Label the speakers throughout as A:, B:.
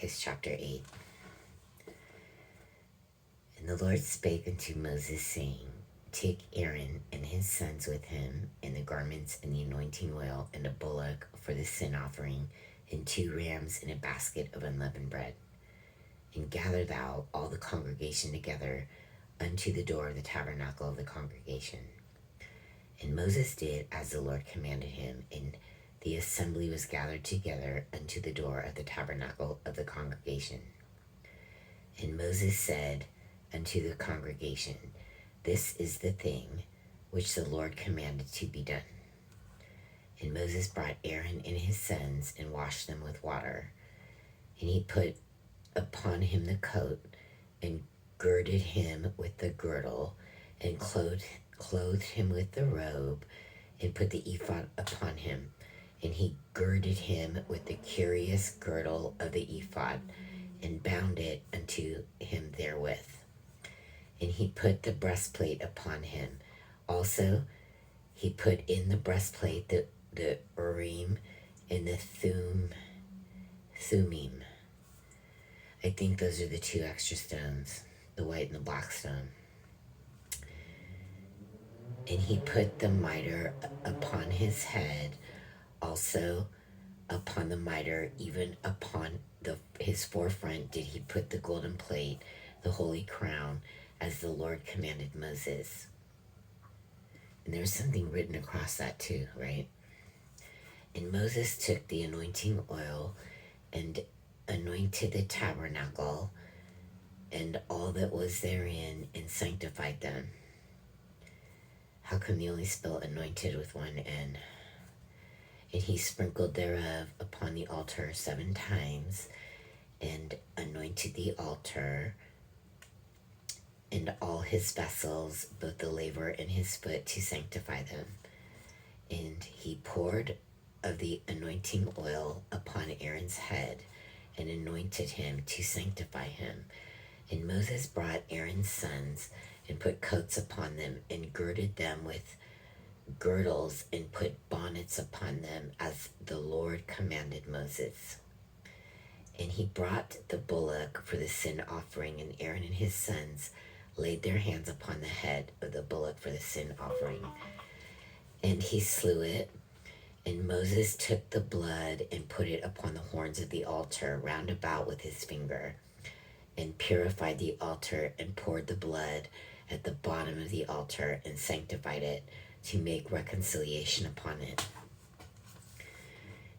A: Leviticus chapter 8. And the Lord spake unto Moses, saying, Take Aaron and his sons with him, and the garments and the anointing oil, and a bullock for the sin offering, and 2 rams in a basket of unleavened bread. And gather thou all the congregation together unto the door of the tabernacle of the congregation. And Moses did as the Lord commanded him, and the assembly was gathered together unto the door of the tabernacle of the congregation. And Moses said unto the congregation, This is the thing which the Lord commanded to be done. And Moses brought Aaron and his sons, and washed them with water. And he put upon him the coat, and girded him with the girdle, and clothed him with the robe, and put the ephod upon him. And he girded him with the curious girdle of the ephod, and bound it unto him therewith. And he put the breastplate upon him. Also he put in the breastplate the Urim and the Thummim. I think those are the 2 extra stones, the white and the black stone. And he put the mitre upon his head, also upon the mitre, even upon his forefront did he put the golden plate, the holy crown, as the Lord commanded Moses. And there's something written across that too, right? And Moses took the anointing oil and anointed the tabernacle and all that was therein, and sanctified them. How come they only spell anointed with one N? And he sprinkled thereof upon the altar 7 times, and anointed the altar and all his vessels, both the laver and his foot, to sanctify them. And he poured of the anointing oil upon Aaron's head, and anointed him to sanctify him. And Moses brought Aaron's sons, and put coats upon them, and girded them with girdles, and put bonnets upon them, as the Lord commanded Moses. And he brought the bullock for the sin offering, and Aaron and his sons laid their hands upon the head of the bullock for the sin offering. And he slew it. And Moses took the blood, and put it upon the horns of the altar round about with his finger, and purified the altar, and poured the blood at the bottom of the altar, and sanctified it, to make reconciliation upon it.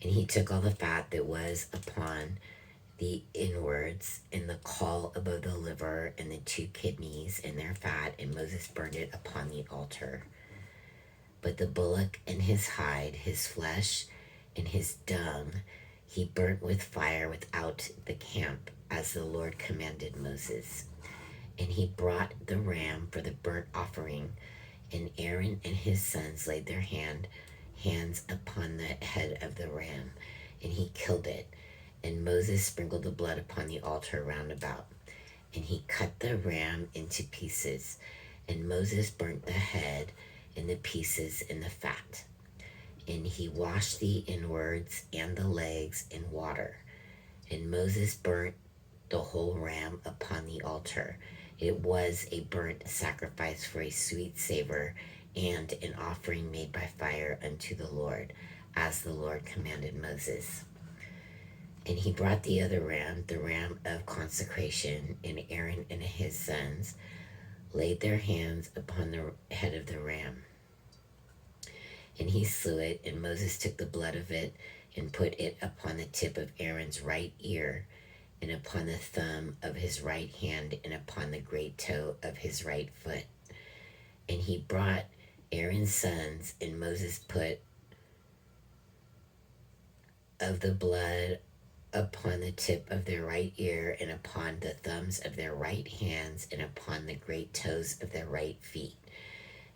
A: And he took all the fat that was upon the inwards, and the caul above the liver, and the 2 kidneys and their fat, and Moses burned it upon the altar. But the bullock and his hide, his flesh and his dung, he burnt with fire without the camp, as the Lord commanded Moses. And he brought the ram for the burnt offering, and Aaron and his sons laid their hands upon the head of the ram, and he killed it. And Moses sprinkled the blood upon the altar round about. And he cut the ram into pieces, and Moses burnt the head and the pieces and the fat. And he washed the inwards and the legs in water. And Moses burnt the whole ram upon the altar. It was a burnt sacrifice for a sweet savor, and an offering made by fire unto the Lord, as the Lord commanded Moses. And he brought the other ram, the ram of consecration, and Aaron and his sons laid their hands upon the head of the ram. And he slew it, and Moses took the blood of it, and put it upon the tip of Aaron's right ear, and upon the thumb of his right hand, and upon the great toe of his right foot. And he brought Aaron's sons, and Moses put of the blood upon the tip of their right ear, and upon the thumbs of their right hands, and upon the great toes of their right feet.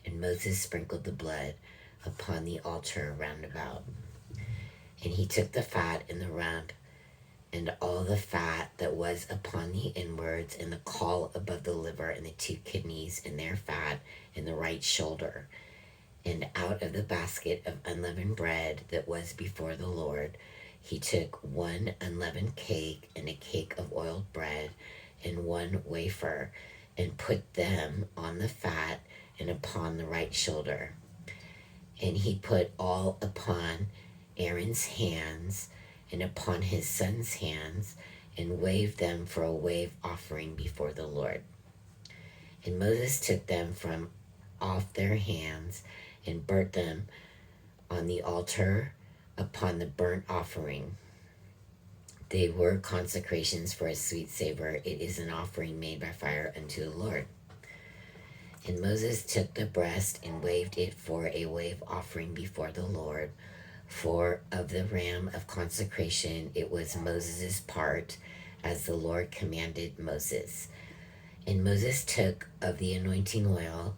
A: And Moses sprinkled the blood upon the altar round about. And he took the fat and the rump, and all the fat that was upon the inwards, and the caul above the liver, and the 2 kidneys and their fat, and the right shoulder. And out of the basket of unleavened bread that was before the Lord, he took 1 unleavened cake and a cake of oiled bread and 1 wafer, and put them on the fat and upon the right shoulder. And he put all upon Aaron's hands and upon his son's hands, and waved them for a wave offering before the Lord. And Moses took them from off their hands and burnt them on the altar upon the burnt offering. They were consecrations for a sweet savor. It is an offering made by fire unto the Lord. And Moses took the breast and waved it for a wave offering before the Lord. For of the ram of consecration it was Moses' part, as the Lord commanded Moses. And Moses took of the anointing oil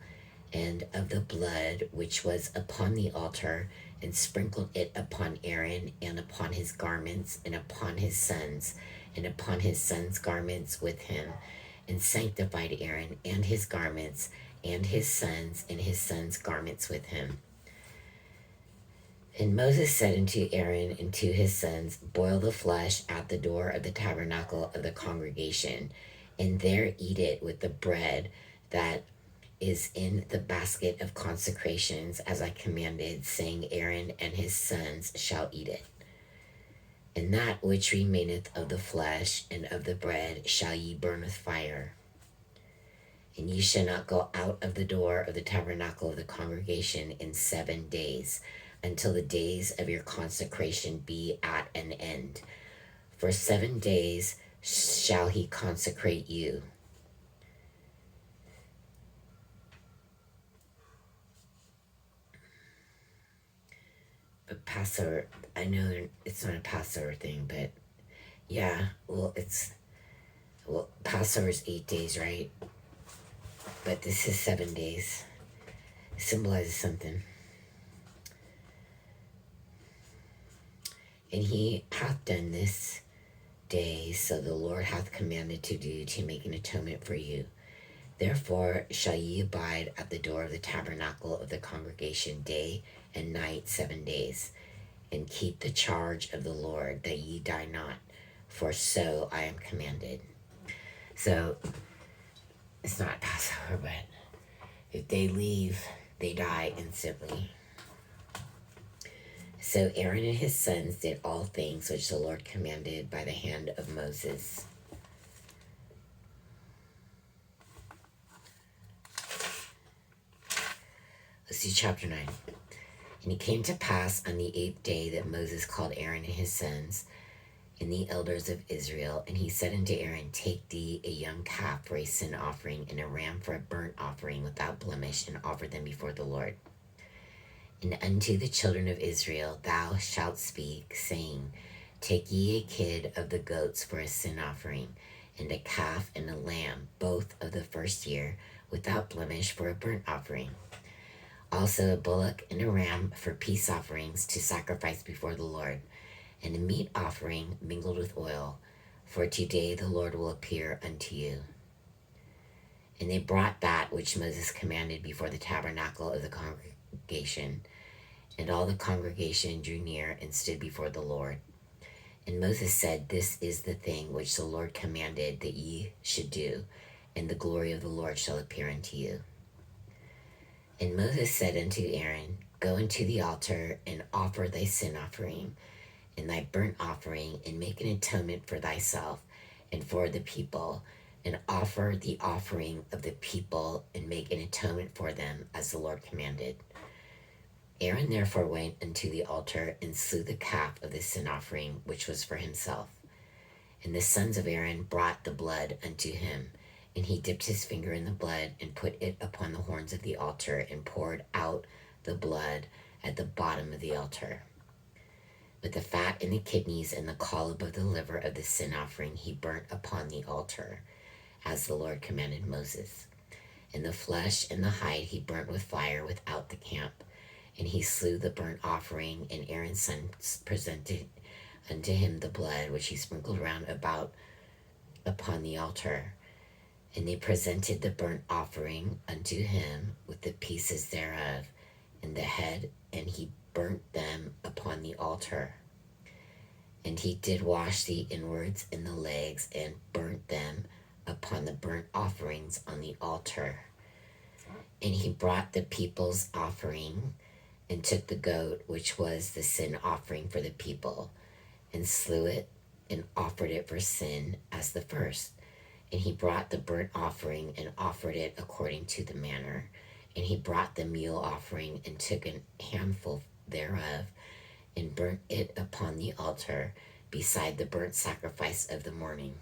A: and of the blood which was upon the altar, and sprinkled it upon Aaron and upon his garments and upon his sons and upon his sons' garments with him, and sanctified Aaron and his garments and his sons' garments with him. And Moses said unto Aaron and to his sons, boil the flesh at the door of the tabernacle of the congregation, and there eat it with the bread that is in the basket of consecrations, as I commanded, saying, Aaron and his sons shall eat it. And that which remaineth of the flesh and of the bread shall ye burn with fire. And ye shall not go out of the door of the tabernacle of the congregation in 7 days, until the days of your consecration be at an end. For 7 days shall he consecrate you. But Passover, I know it's not a Passover thing, but yeah, Passover's 8 days, right? But this is 7 days. It symbolizes something. And he hath done this day, so the Lord hath commanded to do, to make an atonement for you. Therefore shall ye abide at the door of the tabernacle of the congregation day and night 7 days, and keep the charge of the Lord, that ye die not, for so I am commanded. So it's not Passover, but if they leave, they die instantly. So Aaron and his sons did all things which the Lord commanded by the hand of Moses. Let's see chapter 9. And it came to pass on the 8th day that Moses called Aaron and his sons and the elders of Israel. And he said unto Aaron, take thee a young calf for a sin offering, and a ram for a burnt offering without blemish, and offer them before the Lord. And unto the children of Israel thou shalt speak, saying, take ye a kid of the goats for a sin offering, and a calf and a lamb, both of the first year, without blemish, for a burnt offering. Also a bullock and a ram for peace offerings to sacrifice before the Lord, and a meat offering mingled with oil, for today the Lord will appear unto you. And they brought that which Moses commanded before the tabernacle of the congregation, and all the congregation drew near and stood before the Lord. And Moses said, this is the thing which the Lord commanded that ye should do, and the glory of the Lord shall appear unto you. And Moses said unto Aaron, go unto the altar, and offer thy sin offering, and thy burnt offering, and make an atonement for thyself and for the people, and offer the offering of the people, and make an atonement for them, as the Lord commanded. Aaron therefore went unto the altar, and slew the calf of the sin offering, which was for himself. And the sons of Aaron brought the blood unto him, and he dipped his finger in the blood, and put it upon the horns of the altar, and poured out the blood at the bottom of the altar. But the fat and the kidneys and the collop of the liver of the sin offering he burnt upon the altar, as the Lord commanded Moses. And the flesh and the hide he burnt with fire without the camp. And he slew the burnt offering, and Aaron's sons presented unto him the blood, which he sprinkled round about upon the altar. And they presented the burnt offering unto him with the pieces thereof, and the head, and he burnt them upon the altar. And he did wash the inwards and the legs and burnt them upon the burnt offerings on the altar. And he brought the people's offering and took the goat, which was the sin offering for the people, and slew it and offered it for sin as the first. And he brought the burnt offering and offered it according to the manner. And he brought the meal offering and took a handful thereof and burnt it upon the altar beside the burnt sacrifice of the morning.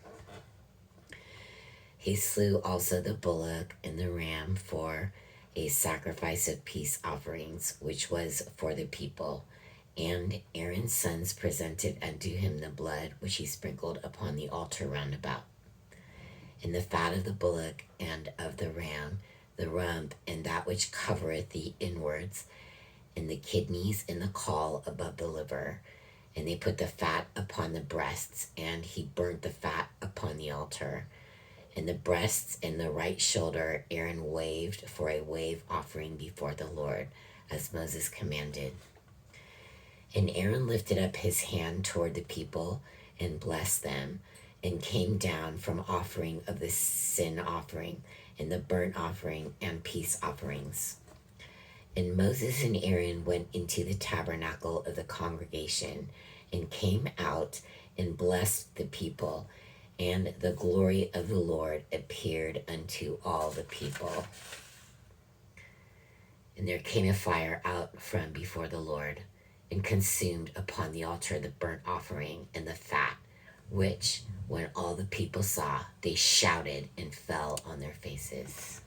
A: He slew also the bullock and the ram for a sacrifice of peace offerings, which was for the people. And Aaron's sons presented unto him the blood which he sprinkled upon the altar round about. And the fat of the bullock and of the ram, the rump, and that which covereth the inwards, and the kidneys and the caul above the liver. And they put the fat upon the breasts, and he burnt the fat upon the altar. And the breasts and the right shoulder Aaron waved for a wave offering before the Lord, as Moses commanded. And Aaron lifted up his hand toward the people and blessed them, and came down from offering of the sin offering and the burnt offering and peace offerings. And Moses and Aaron went into the tabernacle of the congregation and came out and blessed the people, and the glory of the Lord appeared unto all the people. And there came a fire out from before the Lord, and consumed upon the altar the burnt offering and the fat, which, when all the people saw, they shouted and fell on their faces.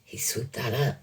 A: He swooped that up.